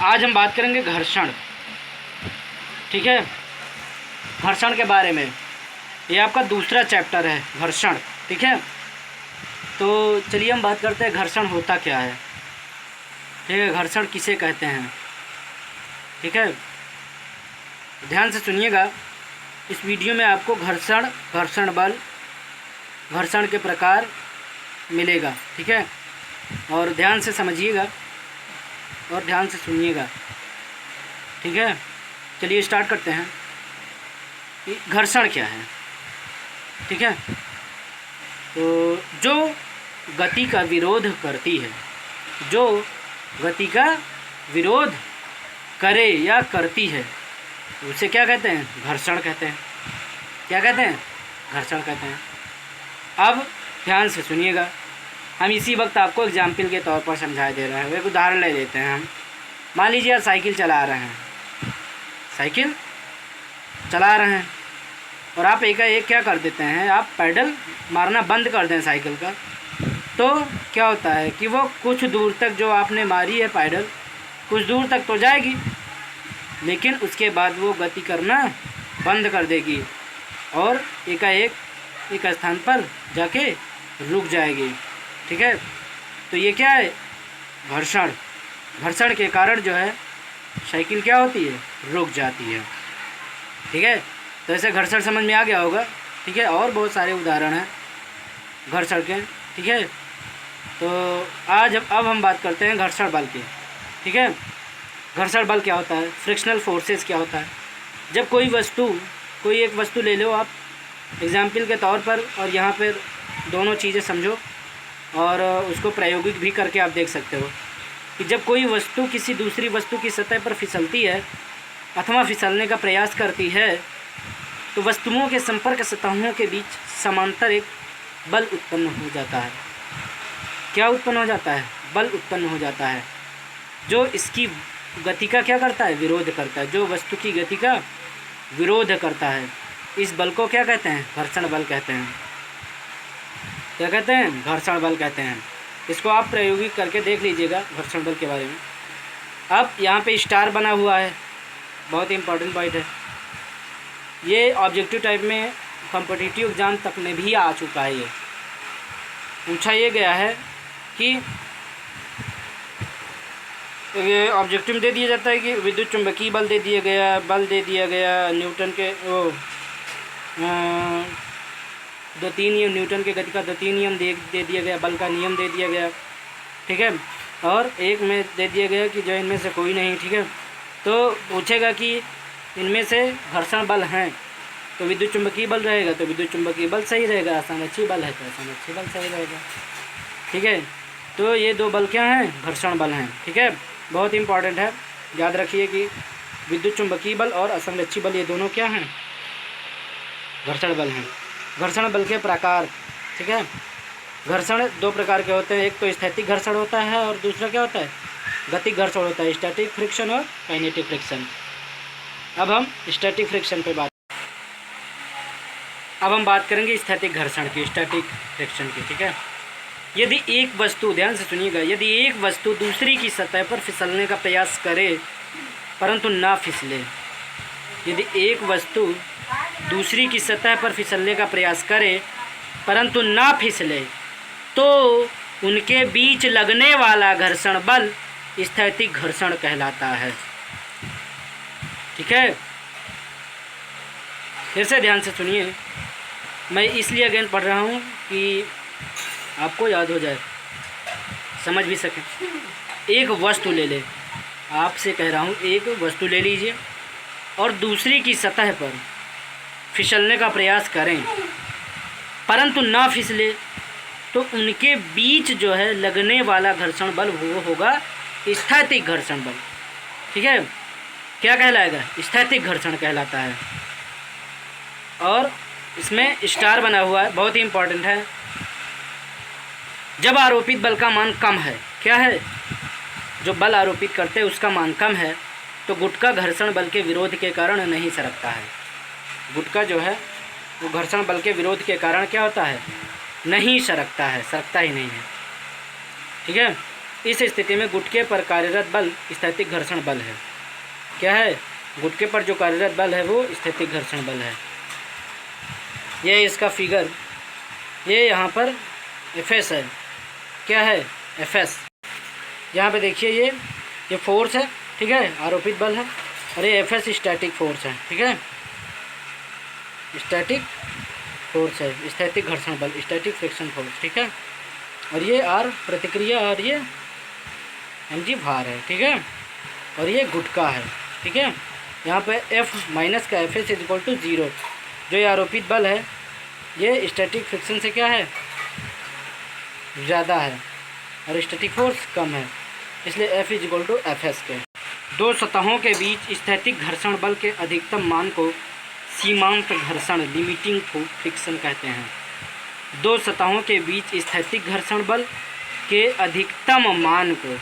आज हम बात करेंगे घर्षण। ठीक है, घर्षण के बारे में। ये आपका दूसरा चैप्टर है, घर्षण। ठीक है, तो चलिए हम बात करते हैं घर्षण होता क्या है। ठीक है, घर्षण किसे कहते हैं। ठीक है, ध्यान से सुनिएगा। इस वीडियो में आपको घर्षण, घर्षण बल, घर्षण के प्रकार मिलेगा। ठीक है, और ध्यान से समझिएगा और ध्यान से सुनिएगा। ठीक है, चलिए स्टार्ट करते हैं कि घर्षण क्या है। ठीक है, तो जो गति का विरोध करती है, जो गति का विरोध करे या करती है, उसे क्या कहते हैं? घर्षण कहते हैं। क्या कहते हैं? घर्षण कहते हैं। अब ध्यान से सुनिएगा, हम इसी वक्त आपको एग्जाम्पल के तौर पर समझाई दे रहे हैं। एक उदाहरण ले लेते हैं हम। मान लीजिए आप साइकिल चला रहे हैं, साइकिल चला रहे हैं और आप एकाएक क्या कर देते हैं, आप पैडल मारना बंद कर दें साइकिल का, तो क्या होता है कि वो कुछ दूर तक जो आपने मारी है पैडल, कुछ दूर तक तो जाएगी, लेकिन उसके बाद वो गति करना बंद कर देगी और एकाएक एक स्थान पर जाके रुक जाएगी। ठीक है, तो ये क्या है? घर्षण। घर्षण के कारण जो है साइकिल क्या होती है? रुक जाती है। ठीक है, तो ऐसे घर्षण समझ में आ गया होगा। ठीक है, और बहुत सारे उदाहरण हैं घर्षण के। ठीक है, तो अब हम बात करते हैं घर्षण बल की। ठीक है, घर्षण बल क्या होता है? फ्रिक्शनल फोर्सेस क्या होता है? जब कोई एक वस्तु ले लो आप एग्जाम्पल के तौर पर, और यहाँ पर दोनों चीज़ें समझो और उसको प्रायोगिक भी करके आप देख सकते हो कि जब कोई वस्तु किसी दूसरी वस्तु की सतह पर फिसलती है अथवा फिसलने का प्रयास करती है, तो वस्तुओं के संपर्क सतहों के बीच समांतर एक बल उत्पन्न हो जाता है। क्या उत्पन्न हो जाता है? बल उत्पन्न हो जाता है, जो इसकी गति का क्या करता है? विरोध करता है। जो वस्तु की गति का विरोध करता है, इस बल को क्या कहते हैं? घर्षण बल कहते हैं। क्या कहते हैं? घर्षण बल कहते हैं। इसको आप प्रायोगिक करके देख लीजिएगा घर्षण बल के बारे में। अब यहाँ पे स्टार बना हुआ है, बहुत ही इम्पोर्टेंट पॉइंट है। ये ऑब्जेक्टिव टाइप में कॉम्पिटिटिव एग्जाम तक में भी आ चुका है। ये पूछा ये गया है कि ये ऑब्जेक्टिव में दे दिया जाता है कि विद्युत चुंबकीय बल दे दिया गया, न्यूटन के न्यूटन के गति का द्वितीय नियम दे दिया गया, बल का नियम दे दिया गया। ठीक है, और एक में दे दिया गया कि जो इनमें से कोई नहीं। ठीक है, तो पूछेगा कि इनमें से घर्षण बल हैं, तो विद्युत चुंबकीय बल रहेगा तो विद्युत चुंबकीय बल सही रहेगा, असंरक्षी बल है तो असंरक्षी बल सही रहेगा। ठीक है, तो ये दो बल क्या हैं? घर्षण बल हैं। ठीक है, बहुत इंपॉर्टेंट है, याद रखिए कि विद्युत चुंबकीय बल और असंरक्षी बल ये दोनों क्या हैं? घर्षण बल हैं। घर्षण बल के प्रकार। ठीक है, घर्षण दो प्रकार के होते हैं, एक तो स्थैतिक घर्षण होता है और दूसरा क्या होता है? गतिक घर्षण होता है, स्टैटिक फ्रिक्शन और काइनेटिक फ्रिक्शन। अब हम स्टैटिक फ्रिक्शन पे अब हम बात करेंगे स्थैतिक घर्षण की, स्टैटिक फ्रिक्शन की। ठीक है, यदि एक वस्तु, ध्यान से सुनिएगा, यदि एक वस्तु दूसरी की सतह पर फिसलने का प्रयास करे परंतु ना फिसले, यदि एक वस्तु दूसरी की सतह पर फिसलने का प्रयास करे परंतु ना फिसले, तो उनके बीच लगने वाला घर्षण बल स्थैतिक घर्षण कहलाता है। ठीक है, फिर से ध्यान से सुनिए, मैं इसलिए अगेन पढ़ रहा हूँ कि आपको याद हो जाए, समझ भी सकें। एक वस्तु ले ले, आपसे कह रहा हूँ, एक वस्तु ले लीजिए और दूसरी की सतह पर फिसलने का प्रयास करें परंतु ना फिसले, तो उनके बीच जो है लगने वाला घर्षण बल वो होगा स्थैतिक घर्षण बल। ठीक है, क्या कहलाएगा? स्थैतिक घर्षण कहलाता है। और इसमें स्टार बना हुआ है, बहुत ही इम्पोर्टेंट है। जब आरोपित बल का मान कम है, क्या है? जो बल आरोपित करते हैं उसका मान कम है, तो गुटका घर्षण बल के विरोध के कारण नहीं सरकता है। गुटका जो है वो घर्षण बल के विरोध के कारण क्या होता है? नहीं सरकता है, सरकता ही नहीं है। ठीक है, इस स्थिति में गुटके पर कार्यरत बल स्थैतिक घर्षण बल है। क्या है? गुटके पर जो कार्यरत बल है वो स्थैतिक घर्षण बल है। ये इसका फिगर, ये यहाँ पर Fs है। क्या है? Fs। यहाँ पे देखिए ये फोर्स है, ठीक है, आरोपित बल है, और ये Fs स्टैटिक फोर्स है, ठीक है, स्टैटिक फोर्स है, स्थैतिक घर्षण बल, स्टैटिक फ्रिक्शन फोर्स, ठीक है। और ये R प्रतिक्रिया और ये mg भार है, ठीक है, और ये गुटका है, ठीक है। यहाँ पे F माइनस का Fs इक्वल टू 0। जो ये आरोपित बल है ये स्टैटिक फ्रिक्शन से क्या है? ज़्यादा है, और स्टैटिक फोर्स कम है, इसलिए F इक्वल टू Fs के। दो सतहों के बीच स्थैतिक घर्षण बल के अधिकतम मान को सीमांत घर्षण लिमिटिंग फ्रिक्शन कहते हैं। दो सतहों के बीच स्थैतिक घर्षण बल के अधिकतम मान को,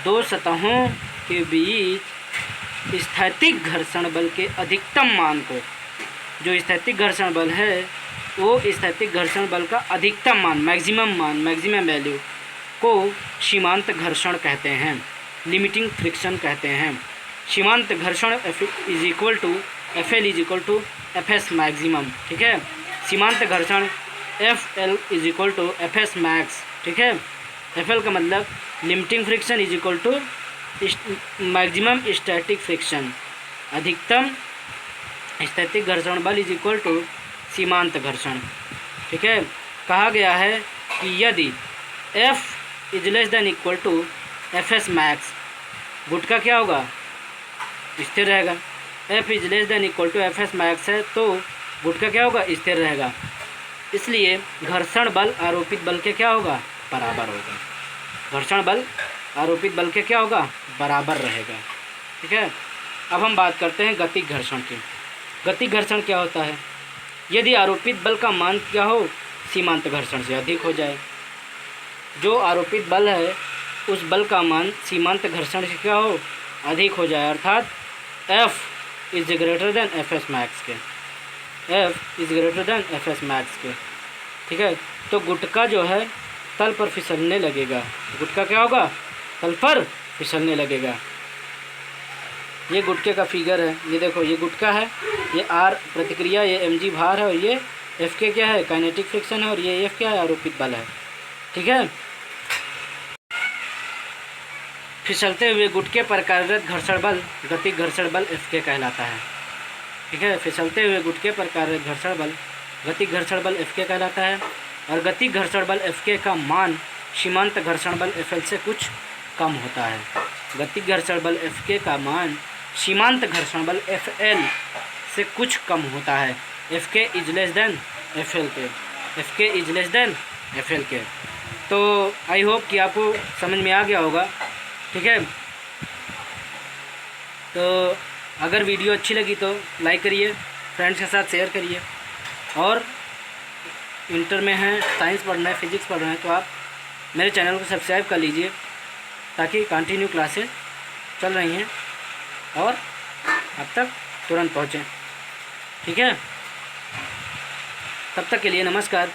दो सतहों के बीच स्थैतिक घर्षण बल के अधिकतम मान को, जो स्थैतिक घर्षण बल है वो स्थैतिक घर्षण बल का अधिकतम मान, मैक्सिमम वैल्यू को सीमांत घर्षण कहते हैं, लिमिटिंग फ्रिक्शन कहते हैं। सीमांत घर्षण F is equal to Fs maximum, ठीक है। सीमांत घर्षण Fl is equal to Fs max, ठीक है। Fl का मतलब limiting friction is equal to maximum static friction, अधिकतम स्थैतिक घर्षण बल इज इक्वल टू सीमांत घर्षण, ठीक है। कहा गया है कि यदि F is less than equal to Fs max, गुटका क्या होगा? स्थिर रहेगा। F is less than equal to Fs max है तो गुटका क्या होगा? स्थिर रहेगा। इसलिए घर्षण बल आरोपित बल के क्या होगा? बराबर होगा। घर्षण बल आरोपित बल के क्या होगा? बराबर रहेगा, ठीक है। अब हम बात करते हैं गतिक घर्षण की। गतिक घर्षण क्या होता है? यदि आरोपित बल का मान क्या हो? सीमांत घर्षण से अधिक हो जाए। जो आरोपित बल है उस बल का मान सीमांत घर्षण से क्या हो? अधिक हो जाए, अर्थात F is greater than Fs max के, F is greater than Fs max के, ठीक है। तो गुटका जो है तल पर फिसलने लगेगा। गुटका क्या होगा? तल पर फिसलने लगेगा। ये गुटके का फिगर है, ये देखो, ये गुटका है, ये R प्रतिक्रिया, ये mg भार है, और ये F क्या है? काइनेटिक फ्रिक्शन है, और ये F क्या है? आरोपित बल है, ठीक है। फिसलते हुए गुटके पर कार्यरत घर्षण बल गतिक घर्षण बल F कहलाता है, ठीक है। फिसलते हुए गुटके पर कार्यरत घर्षण बल गतिक घर्षण बल F कहलाता है, और गतिक घर्षण बल F का मान सीमांत घर्षण बल Fl से कुछ कम होता है। गतिक घर्षण बल F का मान सीमांत घर्षण बल Fl से कुछ कम होता है। F is less then Fl के, F is less then Fl के। तो आई होप कि आपको समझ में आ गया होगा, ठीक है। तो अगर वीडियो अच्छी लगी तो लाइक करिए, फ्रेंड्स के साथ शेयर करिए, और इंटर में हैं, साइंस पढ़ना है, फिजिक्स पढ़ना है, तो आप मेरे चैनल को सब्सक्राइब कर लीजिए ताकि कंटिन्यू क्लासेस चल रही हैं और अब तक तुरंत पहुँचें, ठीक है। तब तक के लिए नमस्कार।